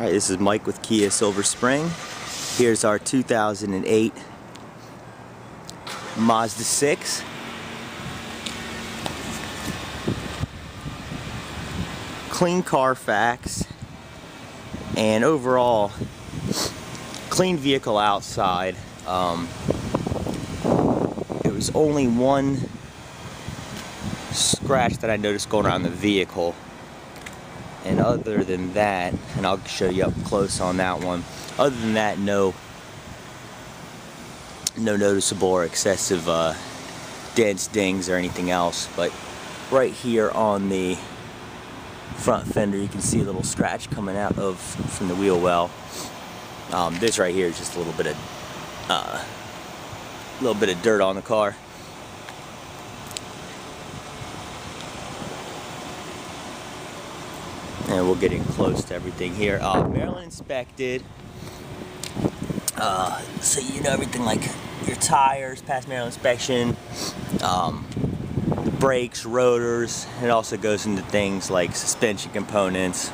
Alright, this is Mike with Kia Silver Spring. Here's our 2008 Mazda 6. Clean Carfax, and overall clean vehicle outside. There was only one scratch that I noticed going around the vehicle, and other than that, and I'll show you up close on that one, other than that, no noticeable or excessive dents, dings, or anything else. But right here on the front fender, you can see a little scratch coming out from the wheel well. This right here is just a little bit of dirt on the car. And we'll get in close to everything here. Maryland inspected, so you know everything, like your tires passed Maryland inspection, brakes, rotors. It also goes into things like suspension components.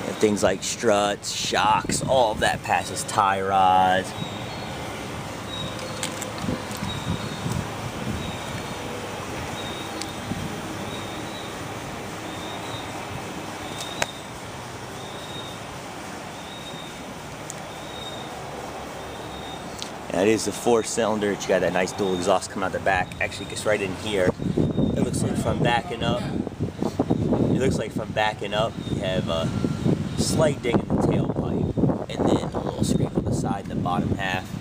And things like struts, shocks, all of that passes tie rods. That is the 4-cylinder. You got that nice dual exhaust coming out the back. Actually, it gets right in here. It looks like from backing up, you have a slight ding in the tailpipe, and then a little scrape on the side in the bottom half.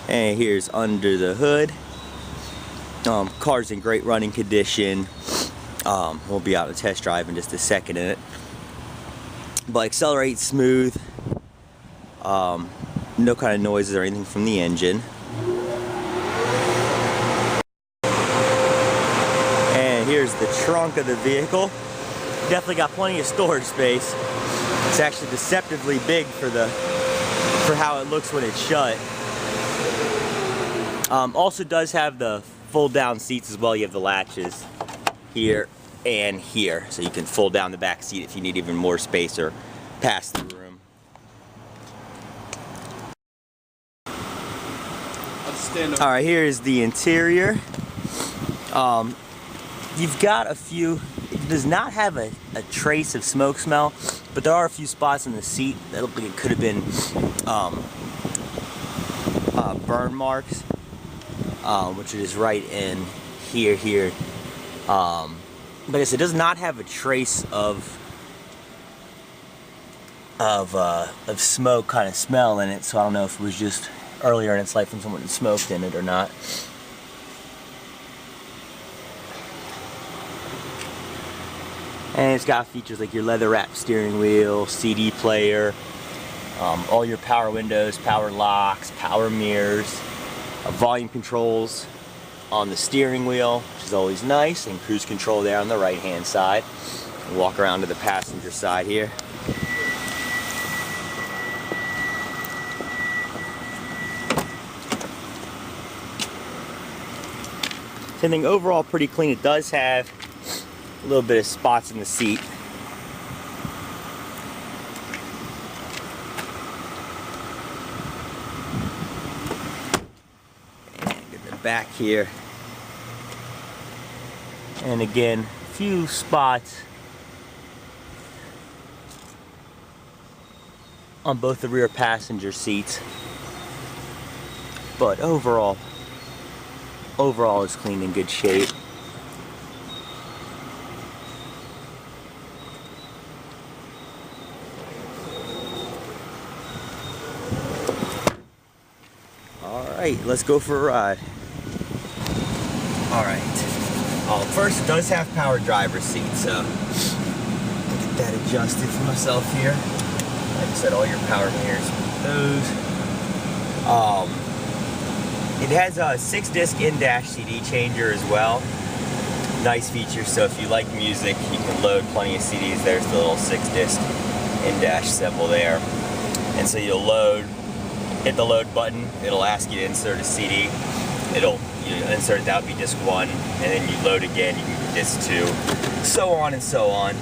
And here's under the hood. Car's in great running condition. We'll be out on a test drive in just a second in it. But accelerates smooth. No kind of noises or anything from the engine. And here's the trunk of the vehicle. Definitely got plenty of storage space. It's actually deceptively big for how it looks when it's shut. Also does have the fold down seats as well. You have the latches here and here, so you can fold down the back seat if you need even more space or pass the room. Alright, here is the interior. You've got a few, it does not have a trace of smoke smell, but there are a few spots in the seat that look like it could have been burn marks. Which is right in here. But it does not have a trace of smoke kind of smell in it, so I don't know if it was just earlier in its life when someone had smoked in it or not. And it's got features like your leather wrapped steering wheel, CD player, all your power windows, power locks, power mirrors, volume controls on the steering wheel, which is always nice, and cruise control there on the right hand side. We'll walk around to the passenger side here. Same thing, overall pretty clean. It does have a little bit of spots in the seat. Back here, and again, a few spots on both the rear passenger seats. but overall it's clean and good shape. Alright, let's go for a ride. Alright. First, it does have power driver's seat, so I'll get that adjusted for myself here. Like I said, all your power mirrors with those. It has a 6-disc in-dash CD changer as well. Nice feature, so if you like music, you can load plenty of CDs. There's the little 6-disc in-dash symbol there. And so you'll load, hit the load button, it'll ask you to insert a CD. You insert it, that would be disc 1, and then you load again, you can do disc 2, so on and so on.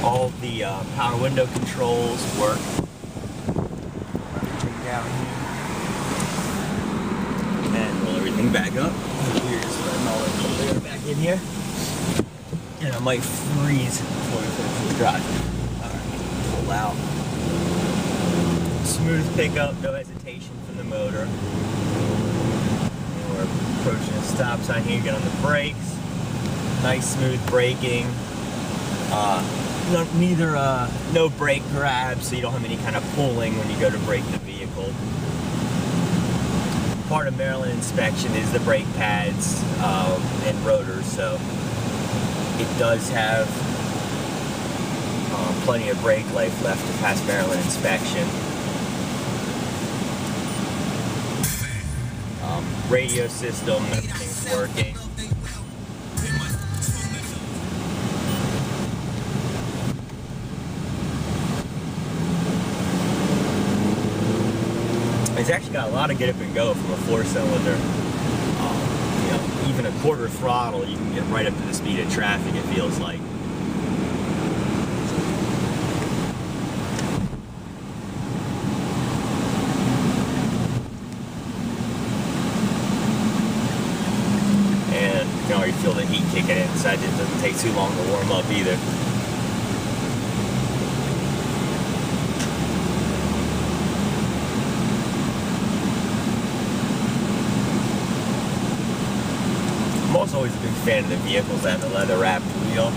All the power window controls work. Everything down here. And roll everything back up. We're just letting all the air back in here. And I might freeze before we finish the drive. Alright, pull out. Smooth pickup, no hesitation from the motor. And we're approaching a stop sign here, get on the brakes. Nice smooth braking. No brake grab, so you don't have any kind of pulling when you go to brake the vehicle. Part of Maryland inspection is the brake pads and rotors, so it does have plenty of brake life left to pass Maryland inspection. Radio system, everything's working. It's actually got a lot of get up and go from a 4-cylinder. You know, even a quarter throttle, you can get right up to the speed of traffic, it feels like. And you can already feel the heat kicking inside. It doesn't take too long to warm up either. I'm also always a big fan of the vehicles that have the leather wrapped wheel.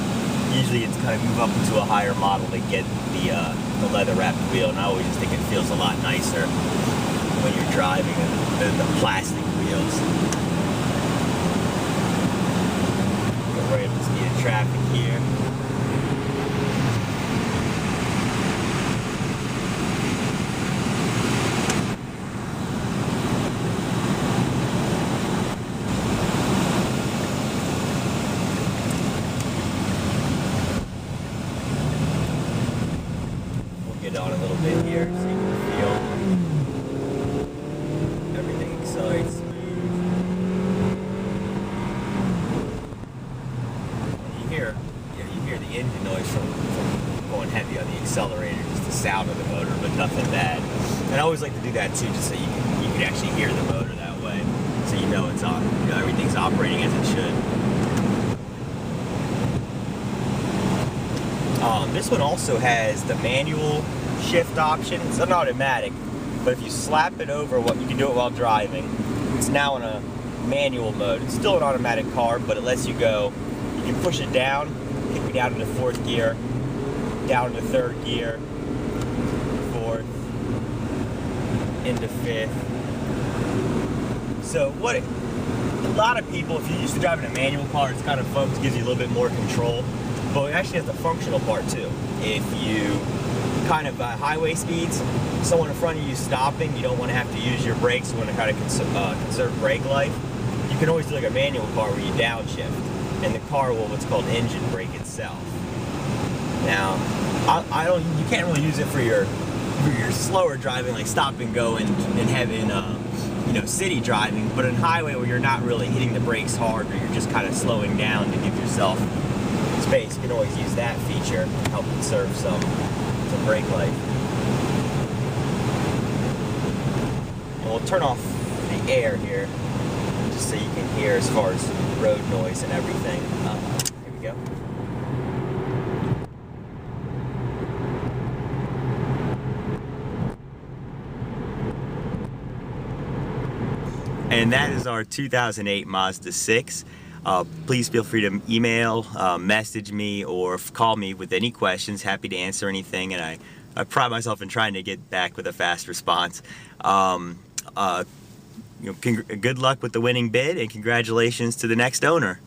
Usually it's kind of move up into a higher model to get the leather wrapped wheel, and I always just think it feels a lot nicer when you're driving than the plastic wheels. Go right up to speed of traffic here. On a little bit here so you can feel everything accelerates smooth. And you hear the engine noise from going heavy on the accelerator, just the sound of the motor, but nothing bad. And I always like to do that too, just so you can actually hear the motor that way, so you know it's on. You know, everything's operating as it should. This one also has the manual shift option. It's an automatic, but if you slap it over, you can do it while driving. It's now in a manual mode. It's still an automatic car, but it lets you go. You can push it down, kick me down into 4th gear, down to 3rd gear, 4th, into 5th. So a lot of people, if you're used to driving a manual car, it's kind of fun because it gives you a little bit more control. But it actually has the functional part too. If you kind of highway speeds, someone in front of you stopping, you don't want to have to use your brakes, you want to kind of conserve brake life, you can always do like a manual car where you downshift, and the car will what's called engine brake itself. Now, you can't really use it for your slower driving, like stop and go and having city driving, but in highway where you're not really hitting the brakes hard, or you're just kind of slowing down to give yourself space, you can always use that feature to help conserve some brake life. And we'll turn off the air here, just so you can hear as far as road noise and everything. Here we go. And that is our 2008 Mazda 6. Please feel free to email, message me, or call me with any questions. Happy to answer anything, and I pride myself in trying to get back with a fast response. Good luck with the winning bid, and congratulations to the next owner.